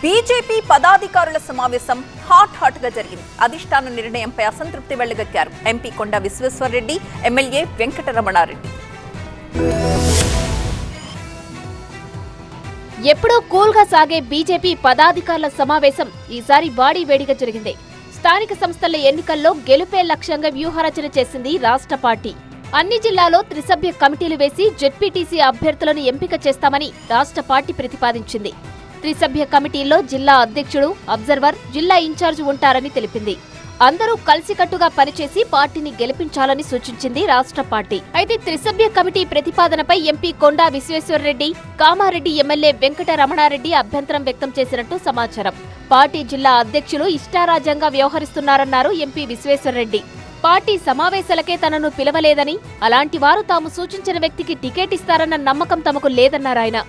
BJP పదాధికారుల సమావేశం hot గా జరిగింది. అధిష్టాన నిర్ణయంపై అసంతృప్తి వెళ్లగక్కారు ఎంపీ కొండా విశ్వేశ్వరరెడ్డి, ఎమ్మెల్యే వెంకటరమణారెడ్డి. ఎప్పుడో కూల్గా సాగే బీజేపీ పదాధికారుల సమావేశం ఈసారి వాడివేడిగా జరిగింది. స్థానిక సంస్థల ఎన్నికల్లో గెలుపే లక్ష్యంగా వ్యూహరచన చేసింది రాష్ట్ర పార్టీ. అన్ని జిల్లాలో త్రిసభ్య కమిటీలు వేసి జెడ్పీటీసీ అభ్యర్థులను ఎంపిక చేస్తామని రాష్ట్ర పార్టీ ప్రతిపాదించింది. త్రిసభ్య కమిటీల్లో జిల్లా అధ్యక్షుడు, అబ్జర్వర్, జిల్లా ఇన్ఛార్జ్ ఉంటారని తెలిపింది. అందరూ కలిసికట్టుగా పనిచేసి పార్టీని గెలిపించాలని సూచించింది రాష్ట్ర పార్టీ. అయితే త్రిసభ్య కమిటీ ప్రతిపాదనపై ఎంపీ కొండా విశ్వేశ్వరరెడ్డి, కామారెడ్డి ఎమ్మెల్యే వెంకటరమణారెడ్డి అభ్యంతరం వ్యక్తం చేసినట్టు సమాచారం. పార్టీ జిల్లా అధ్యక్షులు ఇష్టారాజ్యంగా వ్యవహరిస్తున్నారన్నారు ఎంపీ విశ్వేశ్వరరెడ్డి. పార్టీ సమావేశాలకే తనను పిలవలేదని, అలాంటి వారు తాము సూచించిన వ్యక్తికి టికెట్ ఇస్తారన్న నమ్మకం తమకు లేదన్నారాయన.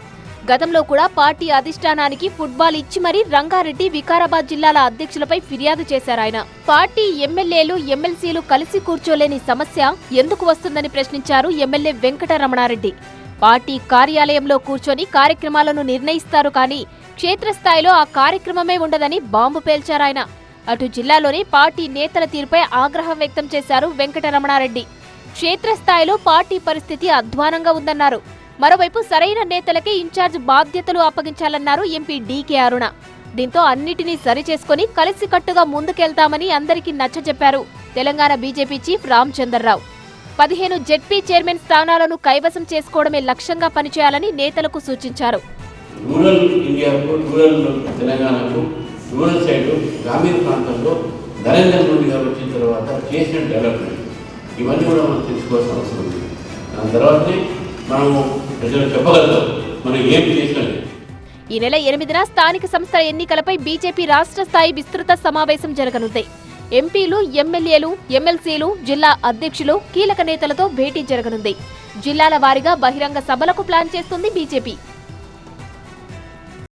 గతంలో కూడా పార్టీ అధిష్టానానికి ఫుట్బాల్ ఇచ్చి మరీ రంగారెడ్డి, వికారాబాద్ జిల్లాల అధ్యక్షులపై ఫిర్యాదు చేశారాయన. పార్టీ ఎమ్మెల్యేలు, ఎమ్మెల్సీలు కలిసి కూర్చోలేని సమస్య ఎందుకు వస్తుందని ప్రశ్నించారు ఎమ్మెల్యే వెంకటరమణారెడ్డి. పార్టీ కార్యాలయంలో కూర్చొని కార్యక్రమాలను నిర్ణయిస్తారు కానీ క్షేత్రస్థాయిలో ఆ కార్యక్రమమే ఉండదని బాంబు పేల్చారాయన. అటు జిల్లాలోని పార్టీ నేతల తీరుపై ఆగ్రహం వ్యక్తం చేశారు వెంకటరమణారెడ్డి. క్షేత్రస్థాయిలో పార్టీ పరిస్థితి అధ్వానంగా ఉందన్నారు. మరోవైపు సరైన నేతలకే ఇన్ఛార్జ్ బాధ్యతలు అప్పగించాలన్నారు ఎంపీ డీకే అరుణ. దీంతో అన్నిటినీ సరిచేసుకుని కలిసికట్టుగా ముందుకెళ్తామని అందరికీ నచ్చజెప్పారు Telangana BJP chief Ramachandra Rao. 15 ZP chairman స్థానాలను కైవసం చేసుకోవడమే లక్ష్యంగా పనిచేయాలని నేతలకు సూచించారు. రూరల్ ఇండియాకు, రూరల్ తెలంగాణకు, రూరల్ సైడ్ గ్రామీణ ప్రాంతంలో నరేంద్ర మోడీ గారు వచ్చిన తర్వాత చేసిన డెవలప్మెంట్ ఇవన్నీ కూడా మనం తెలుసుకోవాల్సిన అవసరం ఉంది. దాని తర్వాతనే మనము ప్రజలు చెప్పగలుగుతాం మనం ఏం చేసినది. ఈ నెల 8న స్థానిక సంస్థల ఎన్నికలపై బీజేపీ రాష్ట్ర స్థాయి విస్తృత సమావేశం జరగనుంది. ఎంపీలు, ఎమ్మెల్యేలు, ఎమ్మెల్సీలు, జిల్లా అధ్యక్షులు, కీలక నేతలతో భేటీ జరగనుంది. జిల్లాల వారీగా బహిరంగ సభలకు ప్లాన్ చేస్తుంది బీజేపీ.